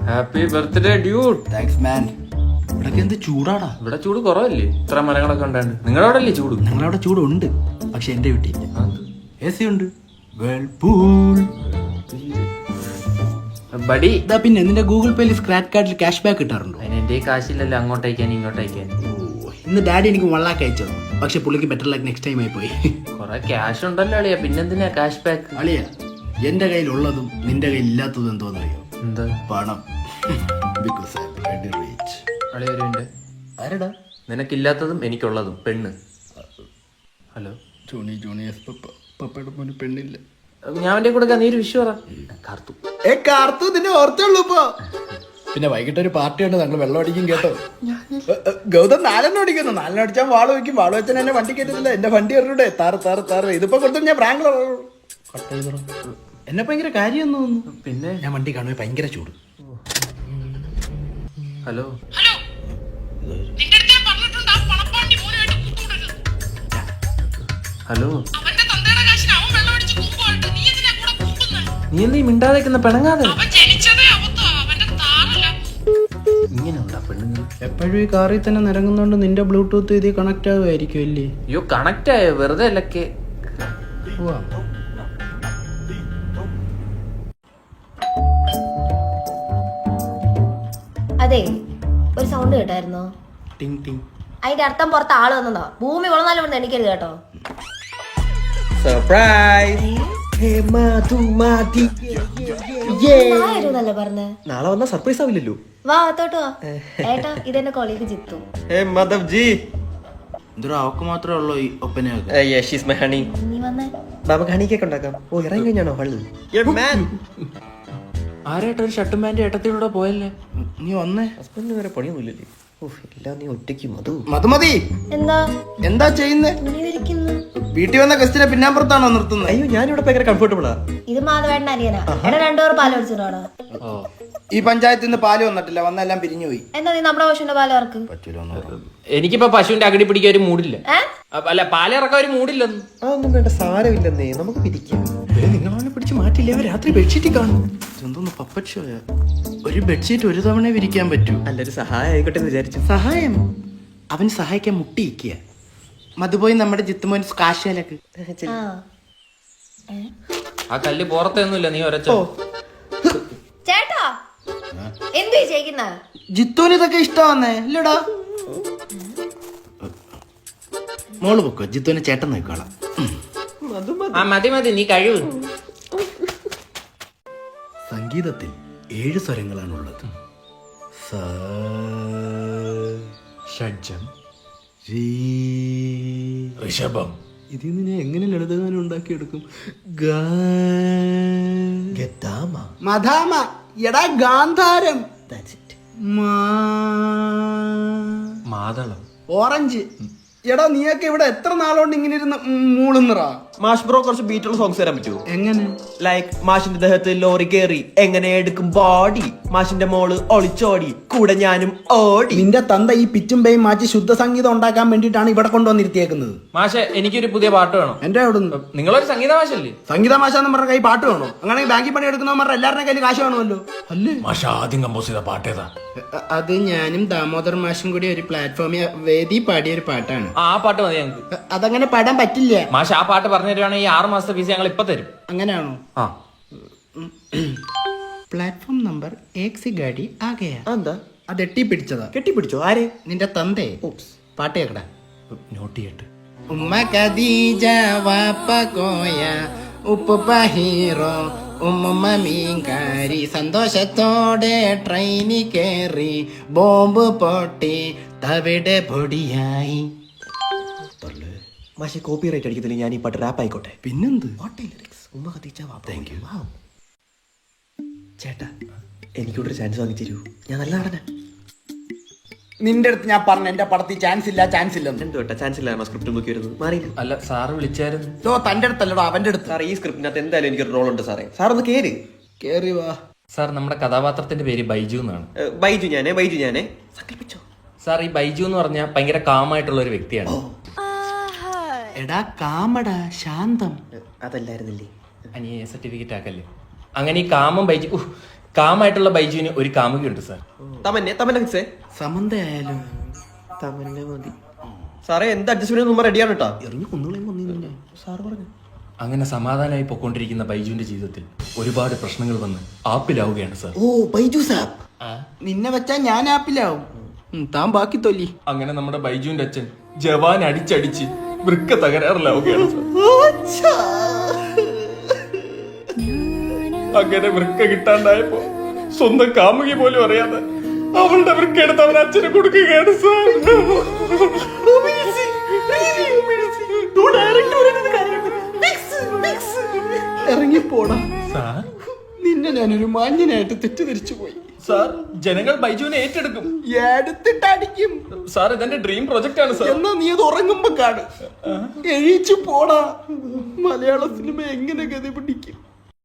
Happy birthday dude. Thanks man. ഇവിടെ എന്ത് ചൂടാടാ. ഇവിടെ ചൂട് കുറവല്ലേ, ഇത്ര മരങ്ങളൊക്കെ ഉണ്ടാണ്ട്. നിങ്ങളുടെ അവിടെ അല്ലേ ചൂട്? ഞങ്ങളവിടെ ചൂടുണ്ട്, പക്ഷെ എന്റെ വീട്ടിൽ AC ഉണ്ട്. Whirlpool buddy. ഇതാ പിന്നെ നിന്റെ ഗൂഗിൾ പേയിൽ സ്ക്രാച്ച് കാർഡിൽ ക്യാഷ് ബാക്ക് കിട്ടാറുണ്ടോ? അതിന് എന്റെ കാശില്ലല്ലോ അങ്ങോട്ടയക്കാൻ ഇങ്ങോട്ടയക്കാൻ. ഇന്ന് ഡാഡി എനിക്ക് 1 lakh അയച്ചത്, പക്ഷെ പുള്ളിക്ക് ബെറ്റർ ലൈക്ക് നെക്സ്റ്റ് ടൈം ആയി പോയി. കൊറേ ക്യാഷ് ഉണ്ടല്ലോ അളിയാ, പിന്നെന്തിനാ ക്യാഷ് ബാക്ക്? അളിയ, എന്റെ കയ്യിലുള്ളതും നിന്റെ കയ്യിൽ ഇല്ലാത്തതും എന്തോന്നറിയോ? എന്താ? പണം. Because I'm very rich. അളിയ ഒരു മിനിറ്റ്. ആരടാ? നിനക്കില്ലാത്തതും എനിക്കുള്ളതും പെണ്ണ്. ഹലോ പപ്പയുടെ മോന് പെണ്ണില്ല. ഞാൻ അവന്റെ കൂടെ നീര് വിഷു പറ. കാർത്തു നിന്നെ ഓർത്തുള്ളൂ ഇപ്പൊ. പിന്നെ വൈകിട്ട് ഒരു പാർട്ടി ഉണ്ട്, ഞങ്ങൾ വെള്ളം അടിക്കും കേട്ടോ. ഗൗതം 4 അടിക്കുന്നു. 4 അടിച്ചാൽ വാള് വയ്ക്കും. വാള് വെച്ചാൽ എന്നെ വണ്ടി കയറ്റുന്നില്ല. എന്റെ വണ്ടി എറിഞ്ഞൂടെ? താറ് ഇതിപ്പോ കൊടുത്തു ഞാൻ പ്രാങ്ക് എന്നെ ഭയങ്കര കാര്യം തോന്നുന്നു. പിന്നെ ഞാൻ വണ്ടി കാണുമ്പോ ഭയങ്കര ചൂട്. ഹലോ ഹലോ, നീ എന്ത് മിണ്ടാതെക്കുന്ന പെണങ്ങാതെ? ഇങ്ങനെ ഉണ്ടാ പെണ്ണുങ്ങൾ എപ്പോഴും ഈ കാറിൽ തന്നെ നിരങ്ങുന്നോണ്ട് നിന്റെ ബ്ലൂടൂത്ത് ഇതിൽ കണക്ട് ആവുമായിരിക്കും അല്ലേ? അയ്യോ, കണക്ട് ആയോ? വെറുതെ അല്ലക്കെ. അതെ, ഒരു സൗണ്ട് കേട്ടായിരുന്നോ? ടിങ് ടിങ്. അതിന്റെ അർത്ഥം പുറത്ത് ആള് വന്നതാ. ഭൂമി വളർന്നാലും ഇവിടെ എണിക്കരുത് കേട്ടോ. സർപ്രൈസ്. ആയിരുന്നല്ലേ പറഞ്ഞേ? നാളെ വന്നാ സർപ്രൈസ് ആവില്ലല്ലോ. വാ അകത്തോട്ട് വാ. ഏട്ടാ, ഇതെന്റെ കൊളീഗ് ജിത്തു. മാധവ് ജി. എന്തൊരു അവക്ക് മാത്രമേ ഉള്ളൂ ഈ ഒപ്പനയൊക്കെ. Yes she's my honey. നീ വന്നേ. നമുക്ക് ഹണി കേക്ക് ഉണ്ടാക്കാം. ഓ, ഇറങ്ങി കഴിഞ്ഞാണോ ഹള്ളി? ആരായിട്ട് ഒരു ഷർട്ടും പാൻറ് ഏട്ടത്തിലൂടെ പോയല്ലേ? നീ വന്നേ. ഹസ്ബൻഡിന് വേറെ പണിയൊന്നുമില്ലല്ലേ? ഓഹ്, എല്ലാം നീ ഒറ്റയ്ക്ക് മധു. മതി. എന്താ ചെയ്യുന്നേ? വീട്ടിൽ വന്ന ഗസ്റ്റിനെ പിന്നാമ്പുറത്താണോ നിർത്തുന്നത്? അയ്യോ, ഞാനിവിടെ ഭയങ്കര കംഫർട്ടബിളാ. ഇത് മാധവേട്ടൻ അനിയനാ. എടാ, 2 പേർ പാല് കുടിച്ചിട്ടാണോ? ഈ പഞ്ചായത്തിൽ നിന്ന് പാല് വന്നിട്ടില്ല, വന്നെല്ലാം പിരിഞ്ഞു പോയി. എന്താ നീ നമ്മുടെ പശുവിന്റെ പാല് ഇറക്ക്? എനിക്കിപ്പോ പശുവിന്റെ അകടി പിടിക്കാൻ ഒരു മൂടില്ല. അല്ല, പാലിറക്കാൻ ഒരു മൂടില്ലെന്ന്. അതൊന്നും വേണ്ട, സാരമില്ലെന്നേ, നമുക്ക് പിരിക്കാം. നിങ്ങളവനെ പിടിച്ച് മാറ്റില്ലേ? രാത്രി ബെഡ്ഷീറ്റ് കാണും. എന്തോന്ന് പപ്പറ്റ് ഷോയാ? ഒരു ബെഡ്ഷീറ്റ് ഒരു തവണ വിരിക്കാൻ പറ്റൂ. നല്ലൊരു സഹായം ആയിക്കോട്ടെ എന്ന് വിചാരിച്ചു. സഹായം? അവൻ സഹായിക്കാൻ മുട്ടിയിരിക്കുക. മധുപോയി നമ്മുടെ ജിത്തുമോൻ കാശാലക്ക്. ആ കല്ല് പുറത്തൊന്നുമില്ല, നീ ഒരച്ച. ചേട്ടാ, എന്തു ചെയ്യുന്ന? ജിത്തുവിന് ഇതൊക്കെ ഇഷ്ടമാന്നേ ഇല്ലടാ. മോള് പൊക്കോ, ജിത്തുവിനെ ചേട്ടൻ നോക്കോളാം. മതി, നീ കഴിവ്. സംഗീതത്തിൽ 7 സ്വരങ്ങളാണുള്ളത്. സ, ഷഡ്ജം, ഋഷഭം. ഇതിൽ നിന്ന് ഞാൻ എങ്ങനെ ലളിതഗാനം ഉണ്ടാക്കിയെടുക്കും? മധാമ. എടാ, ഗാന്ധാരം. മാതളം, ഓറഞ്ച്. എടാ, നീയൊക്കെ ഇവിടെ എത്ര നാളുകൊണ്ട് ഇങ്ങനെ ഇരുന്ന് മൂളുന്നറാ? മാഷ് ബ്രോ കുറച്ച് ബീറ്റുള്ള സോങ്സ് തരാൻ പറ്റുമോ? എങ്ങനെ? ലൈക്ക് മാഷിന്റെ ദേഹത്ത് ലോറി കേറി എങ്ങനെ എടുക്കും ബോഡി, മാഷിന്റെ മോള് ഒളിച്ചോടി കൂടെ ഞാനും ഓടി. നിന്റെ തന്ത ഈ പിച്ചും പേയും മാറ്റി ശുദ്ധ സംഗീതം ഉണ്ടാക്കാൻ വേണ്ടിയിട്ടാണ് ഇവിടെ കൊണ്ടുവന്നിരുത്തിയേക്കുന്നത്. മാഷെ, എനിക്കൊരു പുതിയ പാട്ട് വേണം. എന്റെ അവിടെ നിങ്ങളൊരു സംഗീത മാഷല്ലേ? സംഗീത മാഷാന്ന് പറഞ്ഞ കൈ പാട്ട് വേണോ? അങ്ങനെ ബാങ്കിൽ പണി എടുക്കുന്നവന്മാരുടെ എല്ലാവരുടെ കയ്യിൽ കാശ് വേണമല്ലോ. അല്ലേ? മാഷ ആദ്യം കമ്പോസ് ചെയ്ത പാട്ടേതാ? അത് ഞാനും ദാമോദർ മാഷും കൂടി ഒരു പ്ലാറ്റ്ഫോമിൽ വേദി പാടിയ ഒരു പാട്ടാണ്. ആ പാട്ട് മതി ഞങ്ങൾക്ക്. അതങ്ങനെ പാടാൻ പറ്റില്ല. മാഷ, ആ പാട്ട് പറഞ്ഞു തരുവാണെങ്കിൽ 6 മാസത്തെ ഫീസ് ഞങ്ങൾ ഇപ്പൊ തരും. അങ്ങനെയാണോ? ആ. പ്ലാറ്റ്ഫോം നമ്പർ 1 സി ഗാഡി ആ ഗയാ. എന്താ അത് എട്ടിപ്പിടിച്ചതാ. കെട്ടിപ്പിടിച്ചോ? ആരെ? നിന്റെ തന്തേ. പാട്ട് കേക്കടാ. നോട്ട് ചെയ്യട്ടെ. ഉമ്മ ഖദീജ വാപ്പ കോയ ഉപ്പ ഹീറോ ഉമ്മ മീൻകാരി സന്തോഷത്തോടെ ട്രെയിനിൽ കേറി ബോംബ് പൊട്ടി തവിടെ പൊടിയായി. മാഷെ, കോപ്പി റൈറ്റ് അടിക്കത്തില്ല. ഞാൻ ഈ പാട്ട് റാപ്പ് ആയിക്കോട്ടെ. പിന്നെന്ത്? ഉമ്മ ഖദീജ വാപ്പ. Thank you. ചേട്ടാ, എനിക്കൂടെ ചാൻസ് വാങ്ങി തരൂ. ഞാൻ നല്ല നടന. നിന്റെ അടുത്ത് ഞാൻ പറഞ്ഞു എന്റെ പടത്തിൽ ചാൻസ് ഇല്ല. എന്തോ ചാൻസ് ഇല്ല. സ്ക്രിപ്റ്റ് നോക്കി വരുന്നത് മാറിയില്ല. അല്ല, സാറ് വിളിച്ചായിരുന്നു. തന്റെ അടുത്തല്ലടോ, അവന്റെ അടുത്ത്. സാർ, ഈ സ്ക്രിപ്റ്റിനകത്ത് എന്തായാലും എനിക്കൊരു റോൾ ഉണ്ട് സാറേ. സാർ ഒന്ന് കേറി വാ. സാർ, നമ്മുടെ കഥാപാത്രത്തിന്റെ പേര് ബൈജു എന്നാണ്. ബൈജു ഞാനേ സങ്കല്പിച്ചോ. സാർ, ഈ ബൈജു എന്ന് പറഞ്ഞാൽ ഭയങ്കര കാമായിട്ടുള്ള ഒരു വ്യക്തിയാണ്. എടാ, കാമടാ, ശാന്തം. അതല്ലായിരുന്നില്ലേ? അനിയെ സർട്ടിഫിക്കറ്റ് ആക്കല്ലേ. അങ്ങനെ ഈ കാമം ബൈജു കാമായിട്ടുള്ള ബൈജുവിന് ഒരു കാമുകയുണ്ട് സാർ. തമന്നെ ഫിക്സേ സമന്തയായാലും തമന്നെ മതി സാറേ. എന്ത് അഡ്ജസ്റ്റ്മെന്റ് നമ്മൾ റെഡിയാണ് കേട്ടോ. എറിഞ്ഞു കുന്നുകളെയും കൊന്നില്ലേ സാറ് പറഞ്ഞു. അങ്ങനെ സമാധാനമായി പൊക്കോണ്ടിരിക്കുന്ന ബൈജുവിന്റെ ജീവിതത്തിൽ ഒരുപാട് പ്രശ്നങ്ങൾ വന്ന് ആപ്പിലാവുകയാണ് സാർ. ഓ ബൈജൂസ് ആപ്പ്. നിന്നെ വെച്ചാ ഞാൻ ആപ്പിലാവും. താൻ ബാക്കി തൊല്ലി. അങ്ങനെ നമ്മുടെ ബൈജുവിന്റെ അച്ഛൻ ജവാൻ അടിച്ചടിച്ച് വൃക്ക തകരാറിലാവുകയാണ് സാർ. അങ്ങനെ വൃക്ക കിട്ടാണ്ടായപ്പോ സ്വന്തം കാമുകി പോലും അറിയാതെ അവളുടെ വൃക്ക എടുത്ത് അവൻ അച്ഛനെ കൊടുക്കുകയാണ് സാർ. ഇറങ്ങിപ്പോടാ സാർ നിന്നെ ഞാനൊരു മാന്യനായിട്ട് തെറ്റിദ്ധരിച്ചു പോയി. സാർ ജനങ്ങൾ ബൈജുവിനെ ഏറ്റെടുക്കും. എടുത്തിട്ടടിക്കും. സാർ ഇതെന്റെ ഡ്രീം പ്രൊജക്ട് ആണ് സാർ. എന്നാ നീ അത് ഉറങ്ങുമ്പോ കാണ്. എഴീച്ചു പോടാ. മലയാള സിനിമ എങ്ങനെ ഗതി പിടിക്കും?